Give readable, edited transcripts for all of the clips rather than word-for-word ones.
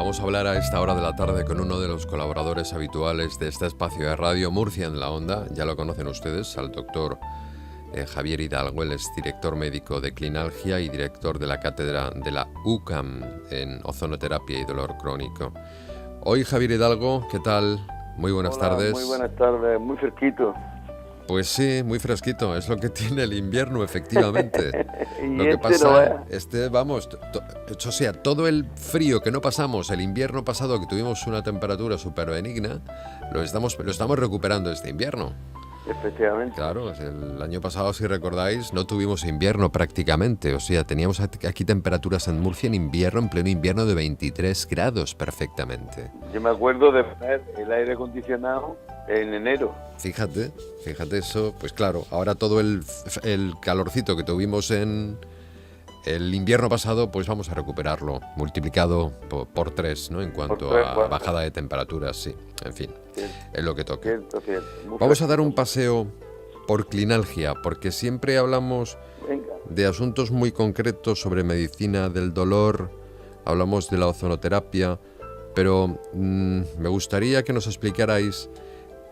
Vamos a hablar a esta hora de la tarde con uno de los colaboradores habituales de este espacio de radio, Murcia en la Onda. Ya lo conocen ustedes, al doctor Javier Hidalgo. Él es director médico de Clinalgia y director de la cátedra de la UCAM en ozonoterapia y dolor crónico. Hoy Javier Hidalgo, ¿qué tal? Muy buenas Hola, muy tardes. buenas tardes, muy cerquito. Pues sí, muy fresquito, es lo que tiene el invierno, efectivamente. Y Lo que este no pasa, es. vamos, o sea, todo el frío que no pasamos el invierno pasado, que tuvimos una temperatura súper benigna, lo estamos recuperando este invierno. Efectivamente. Claro, el año pasado, si recordáis, no tuvimos invierno prácticamente. O sea, teníamos aquí temperaturas en Murcia en invierno, en pleno invierno, de 23 grados perfectamente. Yo me acuerdo de poner el aire acondicionado en enero. Fíjate eso, pues claro, ahora todo el calorcito que tuvimos en el invierno pasado, pues vamos a recuperarlo, multiplicado por 3, ¿no? En Por cuanto tres, a cuatro. bajada de temperaturas, sí, en fin, Cierto, es lo que toca. cierto, cierto. Muy Vamos a dar fresquito. un paseo por Clinalgia, porque siempre hablamos Venga. de asuntos muy concretos sobre medicina del dolor, hablamos de la ozonoterapia, pero me gustaría que nos explicarais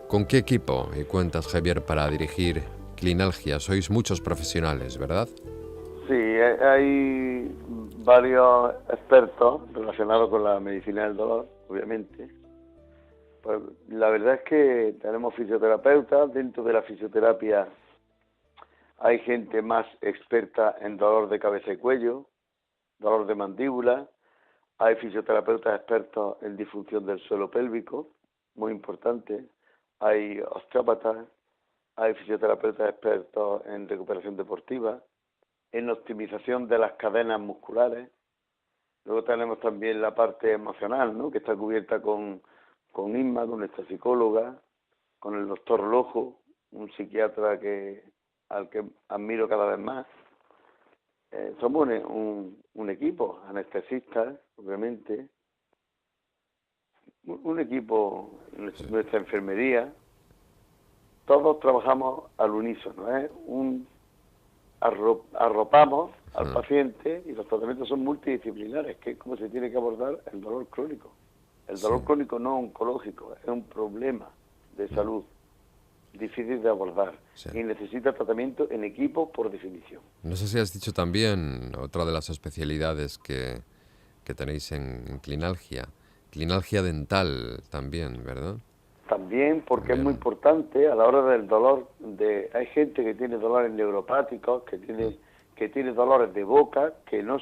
con qué equipo y cuentas, Javier, para dirigir Clinalgia. Sois muchos profesionales, ¿verdad? Sí, hay varios expertos relacionados con la medicina del dolor, obviamente. Pues la verdad es que tenemos fisioterapeutas. Dentro de la fisioterapia hay gente más experta en dolor de cabeza y cuello, dolor de mandíbula. Hay fisioterapeutas expertos en disfunción del suelo pélvico, muy importante. Hay osteópatas, hay fisioterapeutas expertos en recuperación deportiva, en optimización de las cadenas musculares. Luego tenemos también la parte emocional, ¿no?, que está cubierta con Inma, con nuestra psicóloga, con el doctor Lojo, un psiquiatra al que admiro cada vez más. Somos un equipo, anestesistas, obviamente, un equipo, nuestra enfermería, todos trabajamos al unísono, arropamos al paciente, y los tratamientos son multidisciplinares, que es como se tiene que abordar el dolor crónico. El Sí. dolor crónico no oncológico, es un problema de salud difícil de abordar Sí. y necesita tratamiento en equipo por definición. No sé si has dicho también otra de las especialidades que tenéis en Clinalgia. Clinalgia dental también, ¿verdad? También porque es muy También. importante a la hora del dolor, hay gente que tiene dolores neuropáticos, que tiene dolores de boca, que no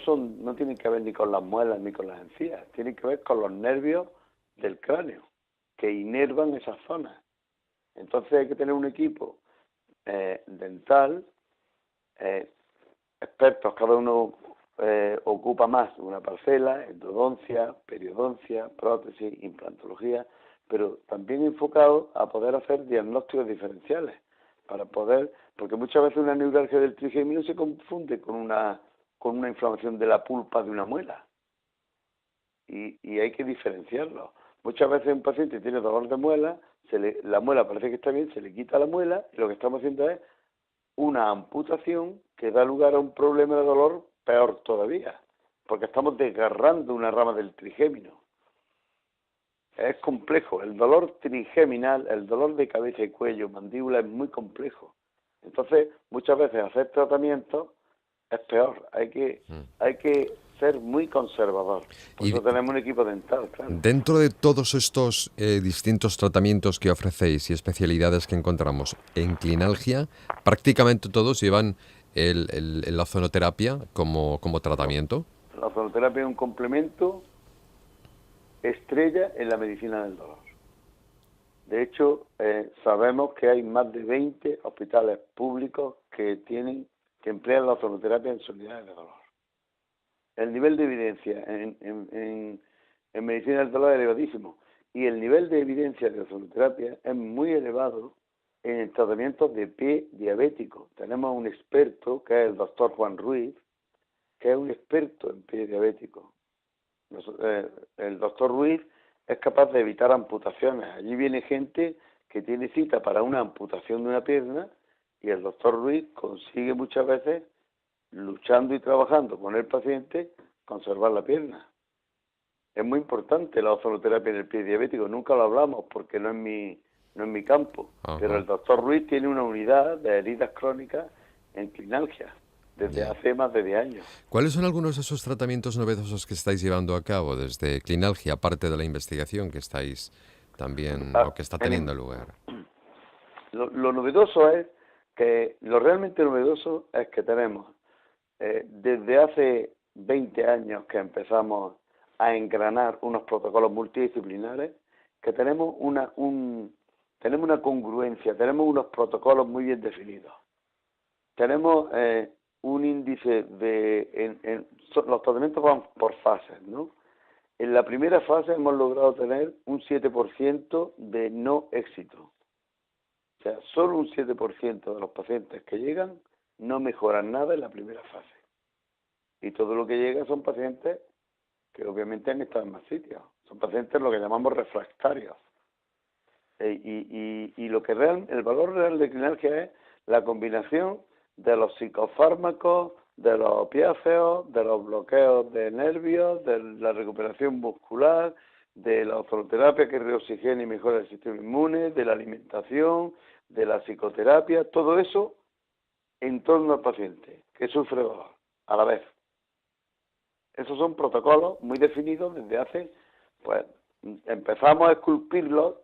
tienen que ver ni con las muelas ni con las encías, tienen que ver con los nervios del cráneo, que inervan esas zonas. Entonces hay que tener un equipo dental, eh, expertos, cada uno ocupa más una parcela: endodoncia, periodoncia, prótesis, implantología, pero también enfocado a poder hacer diagnósticos diferenciales, porque muchas veces una neuralgia del trigémino se confunde con una inflamación de la pulpa de una muela, y hay que diferenciarlo. Muchas veces un paciente tiene dolor de muela, la muela parece que está bien, se le quita la muela, y lo que estamos haciendo es una amputación que da lugar a un problema de dolor peor todavía, porque estamos desgarrando una rama del trigémino. Es complejo. El dolor trigeminal, el dolor de cabeza y cuello, mandíbula, es muy complejo. Entonces, muchas veces hacer tratamiento es peor. Hay que ser muy conservador. Por Y eso tenemos un equipo dental, claro. dentro de todos estos distintos tratamientos que ofrecéis y especialidades que encontramos en Clinalgia, prácticamente todos llevan la ozonoterapia como tratamiento. La ozonoterapia es un complemento estrella en la medicina del dolor. De hecho, sabemos que hay más de 20 hospitales públicos que emplean la ozonoterapia en sus unidades de dolor. El nivel de evidencia en medicina del dolor es elevadísimo, y el nivel de evidencia de ozonoterapia es muy elevado en el tratamiento de pie diabético. Tenemos un experto, que es el doctor Juan Ruiz, que es un experto en pie diabético. El doctor Ruiz es capaz de evitar amputaciones. Allí viene gente que tiene cita para una amputación de una pierna, y el doctor Ruiz consigue muchas veces, luchando y trabajando con el paciente, conservar la pierna. es muy importante la ozonoterapia en el pie diabético. Nunca lo hablamos porque no es mi campo. Ajá. Pero el doctor Ruiz tiene una unidad de heridas crónicas en Clinalgia desde Ya. hace más de 10 años. ¿Cuáles son algunos de esos tratamientos novedosos que estáis llevando a cabo desde Clinalgia, aparte de la investigación que estáis también, o que está teniendo lugar? Lo novedoso es que, lo realmente novedoso es que tenemos, desde hace 20 años que empezamos a engranar unos protocolos multidisciplinares, que tenemos tenemos una congruencia, tenemos unos protocolos muy bien definidos. Tenemos un índice los tratamientos van por fases, ¿no? En la primera fase hemos logrado tener un 7% de no éxito. O sea, solo un 7% de los pacientes que llegan no mejoran nada en la primera fase. Y todo lo que llega son pacientes que obviamente han estado en más sitios. Son pacientes lo que llamamos refractarios. Y lo que el valor real de Clinalgia es la combinación de los psicofármacos, de los opiáceos, de los bloqueos de nervios, de la recuperación muscular, de la ozonoterapia que reoxigena y mejora el sistema inmune, de la alimentación, de la psicoterapia, todo eso en torno al paciente que sufre dolor a la vez. Esos son protocolos muy definidos desde hace, pues empezamos a esculpirlos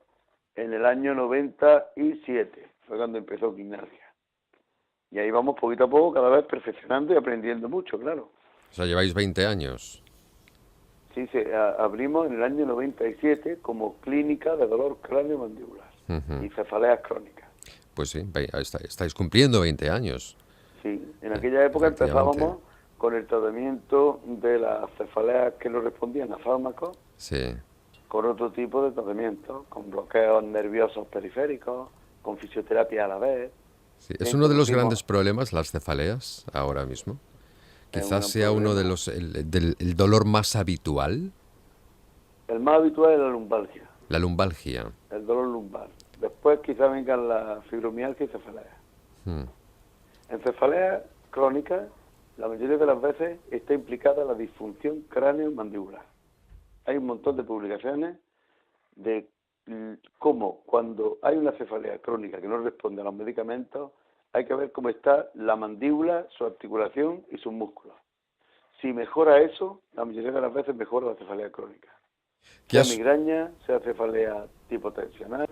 en el año 97, fue cuando empezó Clinalgia. Y ahí vamos poquito a poco, cada vez perfeccionando y aprendiendo mucho, claro. O sea, lleváis 20 años. Sí, abrimos en el año 97 como clínica de dolor cráneo-mandibular y cefaleas crónicas. Pues sí, estáis cumpliendo 20 años. Sí, en aquella época empezábamos con el tratamiento de las cefaleas que no respondían a fármacos, sí, con otro tipo de tratamientos, con bloqueos nerviosos periféricos, con fisioterapia a la vez. sí. ¿Es uno de los grandes problemas las cefaleas ahora mismo? Quizás sea uno de los el dolor más habitual. El más habitual es la lumbalgia. La lumbalgia. El dolor lumbar. Después quizá vengan la fibromialgia y cefalea. En cefalea crónica, la mayoría de las veces está implicada la disfunción cráneo-mandibular. Hay un montón de publicaciones de cómo cuando hay una cefalea crónica que no responde a los medicamentos, hay que ver cómo está la mandíbula, su articulación y sus músculos. Si mejora eso, la mayoría de las veces mejora la cefalea crónica. Sea migraña, sea cefalea tipo tensional,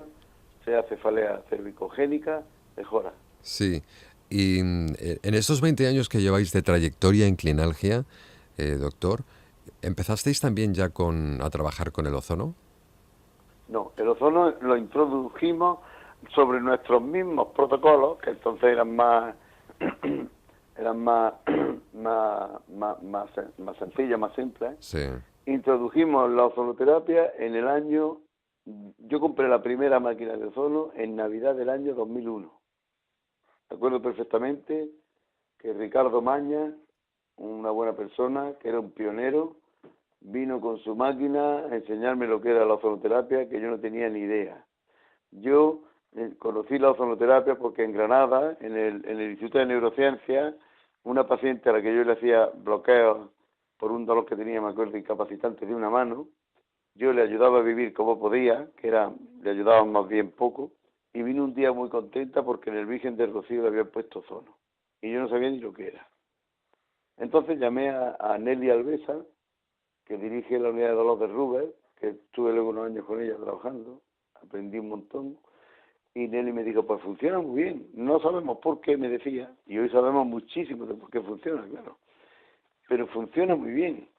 sea cefalea cervicogénica, mejora. Sí, y en estos 20 años que lleváis de trayectoria en Clinalgia, doctor, ¿empezasteis también ya a trabajar con el ozono? No, el ozono lo introdujimos sobre nuestros mismos protocolos, que entonces eran más sencillos, más simples. Sí. Introdujimos la ozonoterapia en el año, yo compré la primera máquina de ozono en Navidad del año 2001. Recuerdo perfectamente que Ricardo Maña, una buena persona, que era un pionero, vino con su máquina a enseñarme lo que era la ozonoterapia, que yo no tenía ni idea. Yo conocí la ozonoterapia porque en Granada, en el Instituto de Neurociencia, una paciente a la que yo le hacía bloqueos por un dolor que tenía, me acuerdo, incapacitante de una mano, yo le ayudaba a vivir como podía, le ayudaba más bien poco, y vino un día muy contenta porque en el Virgen del Rocío le habían puesto ozono, y yo no sabía ni lo que era. Entonces llamé a Nelly Alvesa, que dirige la unidad de dolor de Ruber, que estuve luego unos años con ella trabajando, aprendí un montón, y Nelly me dijo, pues funciona muy bien, no sabemos por qué, me decía, y hoy sabemos muchísimo de por qué funciona, claro, pero funciona muy bien,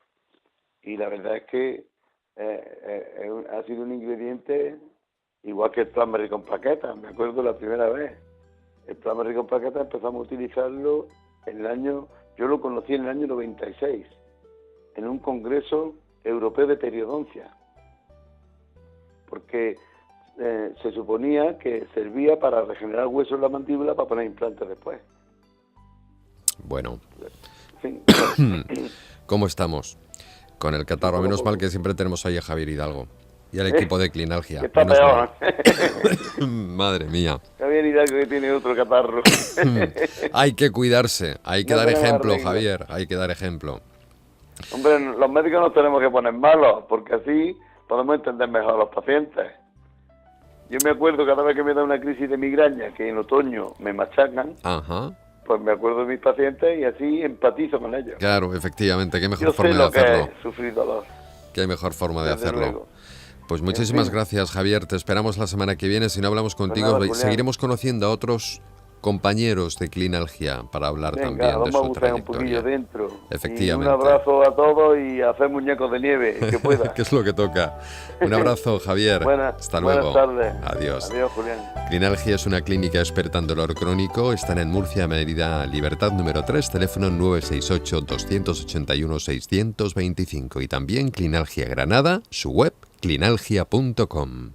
y la verdad es que ha sido un ingrediente igual que el Plasma con plaquetas. Me acuerdo la primera vez, el Plasma con plaquetas empezamos a utilizarlo yo lo conocí en el año 96, en un congreso europeo de periodoncia, porque se suponía que servía para regenerar huesos en la mandíbula para poner implantes después. Bueno, Sí. ¿cómo estamos? Con el catarro, menos mal que siempre tenemos ahí a Javier Hidalgo y al equipo de Clinalgia. Está peor. Madre mía. Javier Hidalgo que tiene otro catarro. Hay que cuidarse, hay que No dar tenemos ejemplo, arreglo. Javier, hay que dar ejemplo. Hombre, los médicos nos tenemos que poner malos, porque así podemos entender mejor a los pacientes. Yo me acuerdo cada vez que me da una crisis de migraña, que en otoño me machacan, Ajá. pues me acuerdo de mis pacientes y así empatizo con ellos. Claro, efectivamente, qué mejor Yo sé forma de lo que hacerlo. es sufrir dolor. Qué mejor forma de Desde hacerlo. luego. Pues muchísimas fin. gracias, Javier. Te esperamos la semana que viene. Si no hablamos contigo, nada, Julián. seguiremos conociendo a otros compañeros de Clinalgia para hablar Venga, también de vamos a su buscar un poquillo trayectoria. dentro. Efectivamente. Y un abrazo a todos y a hacer muñecos de nieve, que pueda. ¿Qué es lo que toca? Un abrazo, Javier. Hasta luego. Buenas tardes. Adiós. Adiós, Julián. Clinalgia es una clínica experta en dolor crónico. Están en Murcia, Avenida Libertad número 3, teléfono 968-281-625. Y también Clinalgia Granada, su web, clinalgia.com.